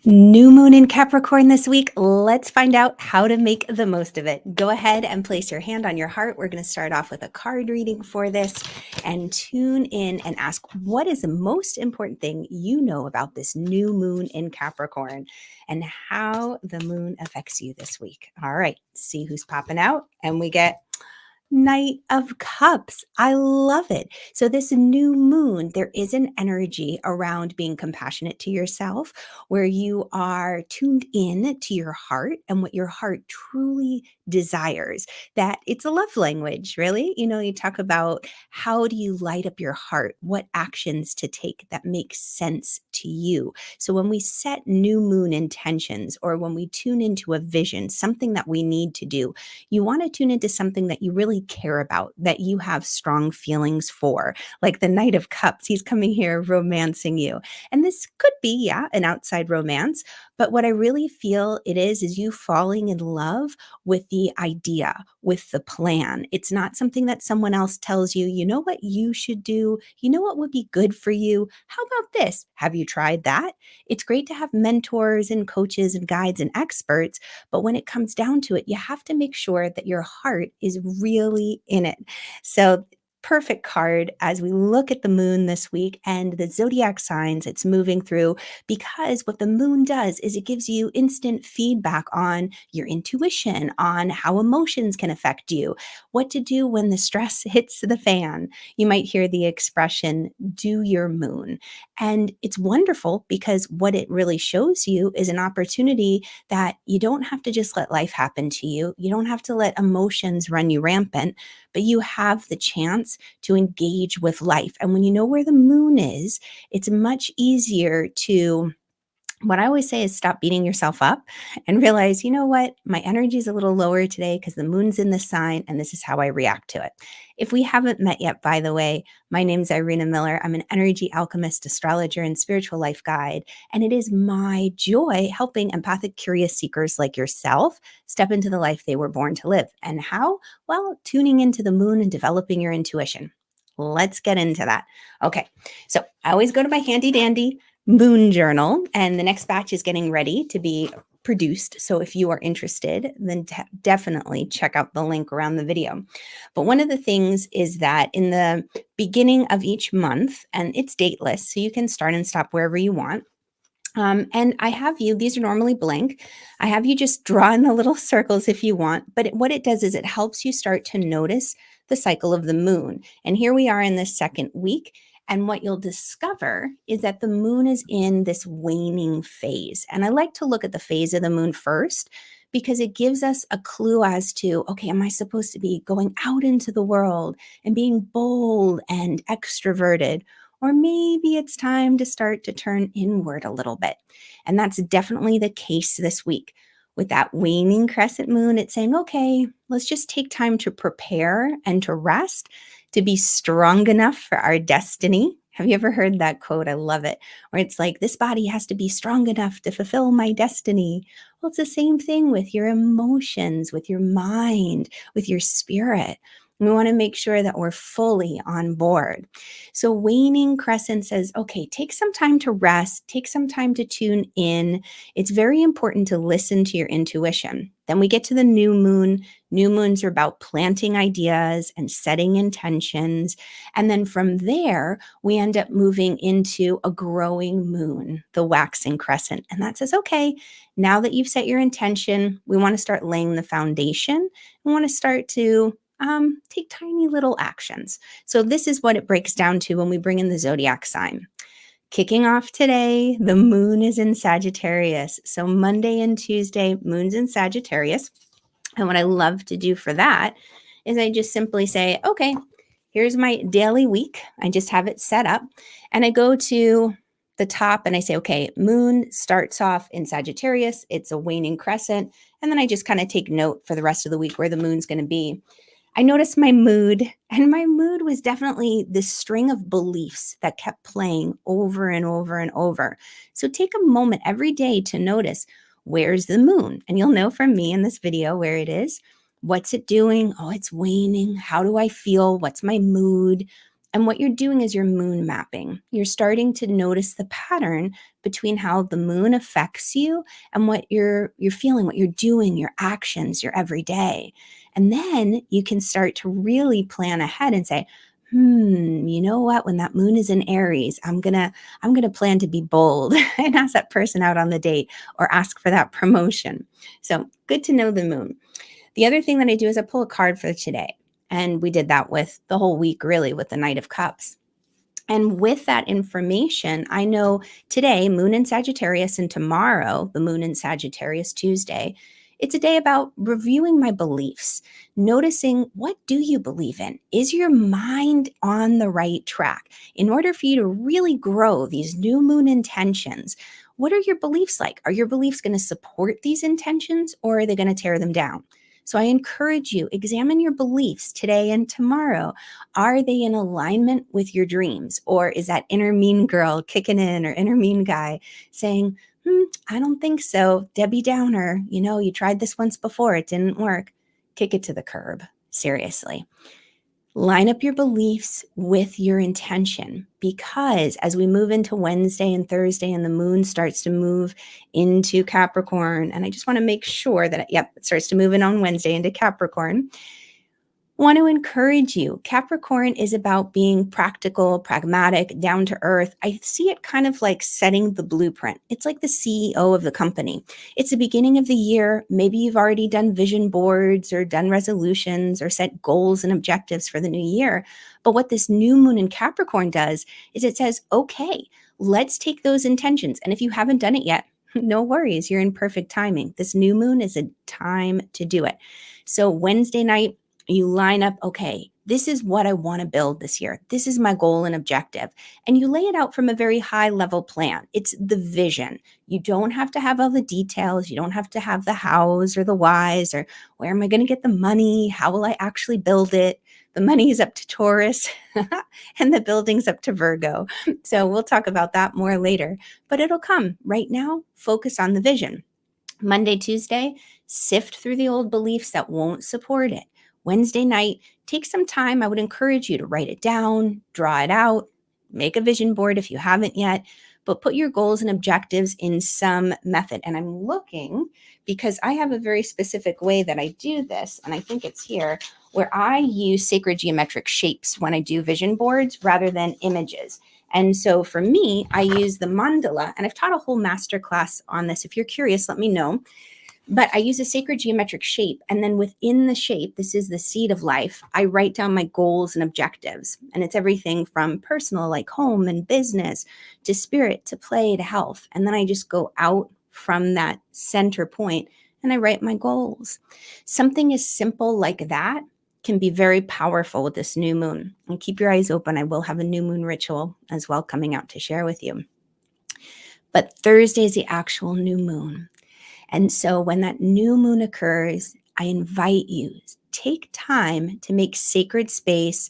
New moon in Capricorn this week. Let's find out how to make the most of it. Go ahead and place your hand on your heart. We're going to start off with a card reading for this and tune in and ask, what is the most important thing you know about this new moon in Capricorn and how the moon affects you this week? All right, see who's popping out. And we get Knight of Cups. I love it. So, this new moon, there is an energy around being compassionate to yourself where you are tuned in to your heart and what your heart truly desires. That it's a love language, really. You talk about how do you light up your heart, what actions to take that make sense to you. So, when we set new moon intentions or when we tune into a vision, something that we need to do, you want to tune into something that you really care about, that you have strong feelings for, like the Knight of Cups. He's coming here romancing you. And this could be, yeah, an outside romance. But what I really feel it is you falling in love with the idea, with the plan. It's not something that someone else tells you, you know what you should do, you know what would be good for you. How about this? Have you tried that? It's great to have mentors and coaches and guides and experts, but when it comes down to it, you have to make sure that your heart is really in it. So, perfect card as we look at the moon this week and the zodiac signs it's moving through, because what the moon does is it gives you instant feedback on your intuition, on how emotions can affect you, what to do when the stress hits the fan. You might hear the expression, do your moon. And it's wonderful because what it really shows you is an opportunity that you don't have to just let life happen to you. You don't have to let emotions run you rampant, but you have the chance to engage with life. And when you know where the moon is, it's much easier to, what I always say is, stop beating yourself up and realize, you know what, my energy is a little lower today because the moon's in this sign and this is how I react to it. If we haven't met yet, by the way, my name's Irina Miller. I'm an energy alchemist, astrologer, and spiritual life guide. And it is my joy helping empathic, curious seekers like yourself step into the life they were born to live. And how? Well, tuning into the moon and developing your intuition. Let's get into that. Okay, so I always go to my handy dandy moon journal, and the next batch is getting ready to be produced. So if you are interested, then definitely check out the link around the video. But one of the things is that in the beginning of each month, and it's dateless, so you can start and stop wherever you want. And I have you, these are normally blank. I have you just draw in the little circles if you want. But what it does is it helps you start to notice the cycle of the moon. And here we are in the second week. And what you'll discover is that the moon is in this waning phase. And I like to look at the phase of the moon first because it gives us a clue as to, okay, am I supposed to be going out into the world and being bold and extroverted? Or maybe it's time to start to turn inward a little bit. And that's definitely the case this week. With that waning crescent moon, it's saying, okay, let's just take time to prepare and to rest, to be strong enough for our destiny. Have you ever heard that quote? I love it. Where it's like, this body has to be strong enough to fulfill my destiny. Well, it's the same thing with your emotions, with your mind, with your spirit. We want to make sure that we're fully on board. So, waning crescent says, okay, take some time to rest, take some time to tune in. It's very important to listen to your intuition. Then we get to the new moon. New moons are about planting ideas and setting intentions. And then from there, we end up moving into a growing moon, the waxing crescent. And that says, okay, now that you've set your intention, we want to start laying the foundation. We want to start to take tiny little actions. So this is what it breaks down to when we bring in the zodiac sign. Kicking off today, the moon is in Sagittarius. So Monday and Tuesday, moon's in Sagittarius. And what I love to do for that is I just simply say, okay, here's my daily week. I just have it set up. And I go to the top and I say, okay, moon starts off in Sagittarius. It's a waning crescent. And then I just kind of take note for the rest of the week where the moon's going to be. I noticed my mood, and my mood was definitely this string of beliefs that kept playing over and over and over. So take a moment every day to notice, where's the moon? And you'll know from me in this video where it is. What's it doing? Oh, it's waning. How do I feel? What's my mood? And what you're doing is you're moon mapping. You're starting to notice the pattern between how the moon affects you and what you're feeling, what you're doing, your actions, your everyday. And then you can start to really plan ahead and say, you know what? When that moon is in Aries, I'm gonna plan to be bold and ask that person out on the date or ask for that promotion. So good to know the moon. The other thing that I do is I pull a card for today. And we did that with the whole week, really, with the Knight of Cups. And with that information, I know today, moon in Sagittarius, and tomorrow, the moon in Sagittarius Tuesday, it's a day about reviewing my beliefs, noticing what do you believe in? Is your mind on the right track? In order for you to really grow these new moon intentions, what are your beliefs like? Are your beliefs going to support these intentions or are they going to tear them down? So I encourage you, examine your beliefs today and tomorrow. Are they in alignment with your dreams? Or is that inner mean girl kicking in or inner mean guy saying, I don't think so. Debbie Downer, you tried this once before. It didn't work. Kick it to the curb. Seriously. Line up your beliefs with your intention, because as we move into Wednesday and Thursday and the moon starts to move into Capricorn, and I just want to make sure that, it starts to move in on Wednesday into Capricorn. Want to encourage you. Capricorn is about being practical, pragmatic, down to earth. I see it kind of like setting the blueprint. It's like the CEO of the company. It's the beginning of the year. Maybe you've already done vision boards or done resolutions or set goals and objectives for the new year. But what this new moon in Capricorn does is it says, okay, let's take those intentions. And if you haven't done it yet, no worries. You're in perfect timing. This new moon is a time to do it. So Wednesday night, you line up, okay, this is what I want to build this year. This is my goal and objective. And you lay it out from a very high level plan. It's the vision. You don't have to have all the details. You don't have to have the hows or the whys or where am I going to get the money? How will I actually build it? The money is up to Taurus and the building's up to Virgo. So we'll talk about that more later, but it'll come. Right now, focus on the vision. Monday, Tuesday, sift through the old beliefs that won't support it. Wednesday night, take some time. I would encourage you to write it down, draw it out, make a vision board if you haven't yet, but put your goals and objectives in some method. And I'm looking because I have a very specific way that I do this, and I think it's here, where I use sacred geometric shapes when I do vision boards rather than images. And so for me, I use the mandala, and I've taught a whole masterclass on this. If you're curious, let me know. But I use a sacred geometric shape. And then within the shape, this is the seed of life, I write down my goals and objectives. And it's everything from personal, like home and business, to spirit, to play, to health. And then I just go out from that center point and I write my goals. Something as simple like that can be very powerful with this new moon. And keep your eyes open. I will have a new moon ritual as well coming out to share with you. But Thursday is the actual new moon. And so when that new moon occurs, I invite you, take time to make sacred space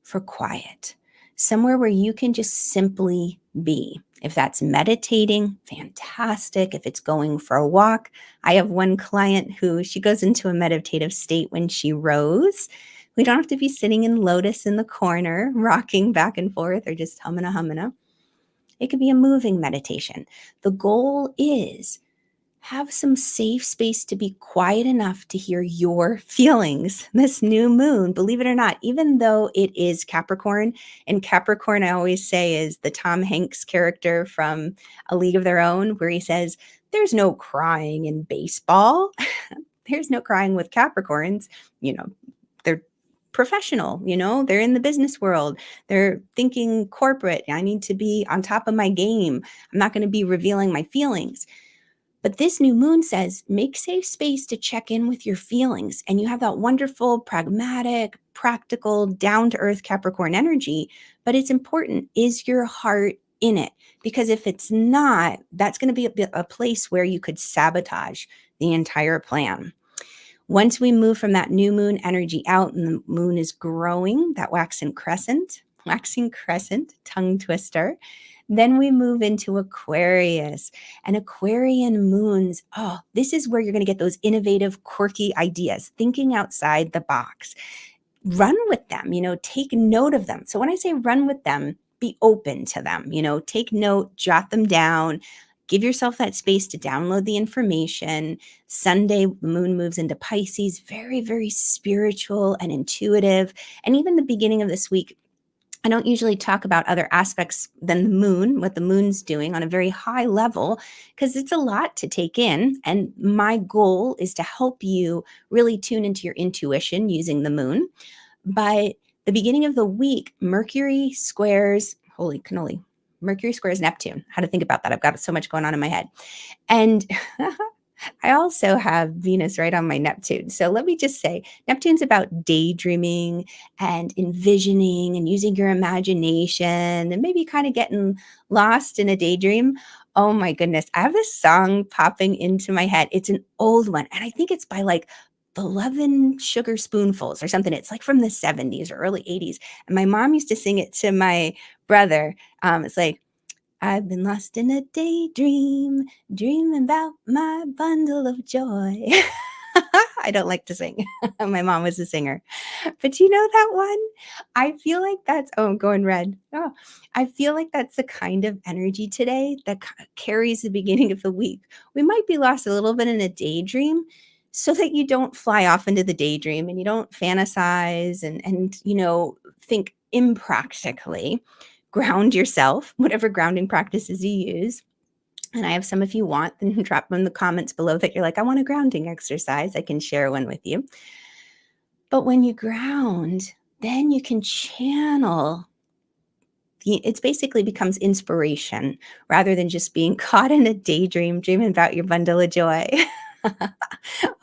for quiet, somewhere where you can just simply be. If that's meditating, fantastic. If it's going for a walk, I have one client who she goes into a meditative state when she rows. We don't have to be sitting in lotus in the corner, rocking back and forth or just humming. It could be a moving meditation. The goal is have some safe space to be quiet enough to hear your feelings. This new moon, believe it or not, even though it is Capricorn, and Capricorn, I always say, is the Tom Hanks character from A League of Their Own, where he says, there's no crying in baseball. There's no crying with Capricorns. They're professional, they're in the business world. They're thinking corporate. I need to be on top of my game. I'm not going to be revealing my feelings. But this new moon says, make safe space to check in with your feelings. And you have that wonderful, pragmatic, practical, down-to-earth Capricorn energy. But it's important, is your heart in it? Because if it's not, that's going to be a place where you could sabotage the entire plan. Once we move from that new moon energy out and the moon is growing, that waxing crescent, tongue twister, then we move into Aquarius, and Aquarian moons. This is where you're going to get those innovative, quirky ideas, thinking outside the box. run with them, take note of them. So when I say run with them, be open to them, take note, jot them down, give yourself that space to download the information. Sunday, the moon moves into Pisces, very, very spiritual and intuitive. And even the beginning of this week, I don't usually talk about other aspects than the moon, what the moon's doing on a very high level, because it's a lot to take in. And my goal is to help you really tune into your intuition using the moon. But the beginning of the week, Mercury squares, holy cannoli, Mercury squares Neptune. How to think about that? I've got so much going on in my head. And I also have Venus right on my Neptune. So let me just say, Neptune's about daydreaming and envisioning and using your imagination and maybe kind of getting lost in a daydream. Oh my goodness. I have this song popping into my head. It's an old one. And I think it's by like 11 Sugar Spoonfuls or something. It's like from the 70s or early 80s. And my mom used to sing it to my brother. It's like, I've been lost in a daydream, dreaming about my bundle of joy. I don't like to sing. My mom was a singer. But you know that one? I feel like that's, oh, I'm going red. Oh, I feel like that's the kind of energy today that carries the beginning of the week. We might be lost a little bit in a daydream so that you don't fly off into the daydream and you don't fantasize and think impractically. Ground yourself, whatever grounding practices you use. And I have some if you want, then drop them in the comments below that you're like, I want a grounding exercise. I can share one with you. But when you ground, then you can channel. It basically becomes inspiration rather than just being caught in a daydream, dreaming about your bundle of joy.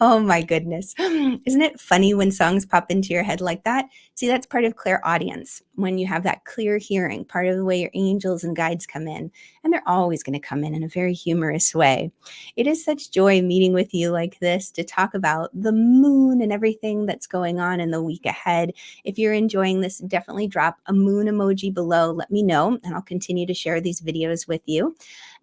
Oh my goodness. Isn't it funny when songs pop into your head like that? See, that's part of clairaudience. When you have that clear hearing, part of the way your angels and guides come in, and they're always going to come in a very humorous way. It is such joy meeting with you like this to talk about the moon and everything that's going on in the week ahead. If you're enjoying this, definitely drop a moon emoji below. Let me know, and I'll continue to share these videos with you.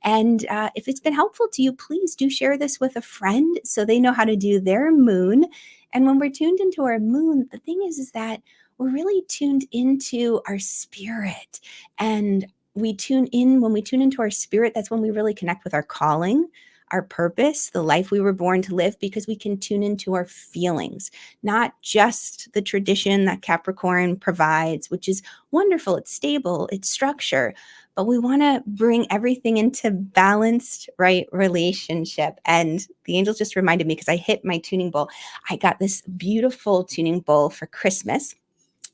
And if it's been helpful to you, please do share this with a friend so they know how to do their moon. And when we're tuned into our moon, the thing is that we're really tuned into our spirit. And when we tune into our spirit, that's when we really connect with our calling, our purpose, the life we were born to live, because we can tune into our feelings, not just the tradition that Capricorn provides, which is wonderful. It's stable, it's structure, but we want to bring everything into balanced, right relationship. And the angels just reminded me because I hit my tuning bowl. I got this beautiful tuning bowl for Christmas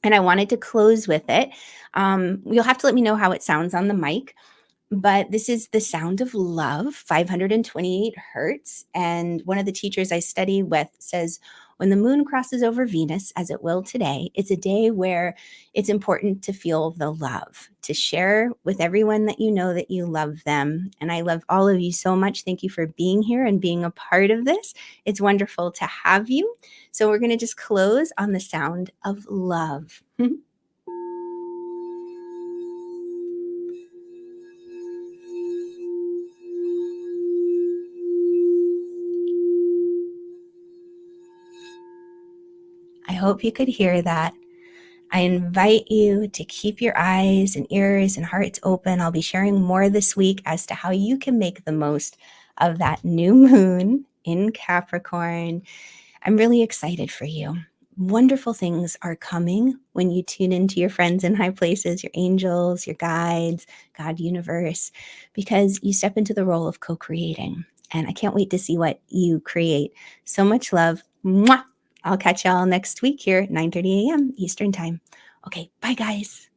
and I wanted to close with it. You'll have to let me know how it sounds on the mic. But this is the sound of love, 528 hertz. And one of the teachers I study with says, when the moon crosses over Venus, as it will today, it's a day where it's important to feel the love, to share with everyone that you know that you love them. And I love all of you so much. Thank you for being here and being a part of this. It's wonderful to have you. So we're going to just close on the sound of love. I hope you could hear that. I invite you to keep your eyes and ears and hearts open. I'll be sharing more this week as to how you can make the most of that new moon in Capricorn. I'm really excited for you. Wonderful things are coming when you tune into your friends in high places, your angels, your guides, God, universe, because you step into the role of co-creating. And I can't wait to see what you create. So much love. Mwah! I'll catch y'all next week here at 9:30 a.m. Eastern Time. Okay, bye guys.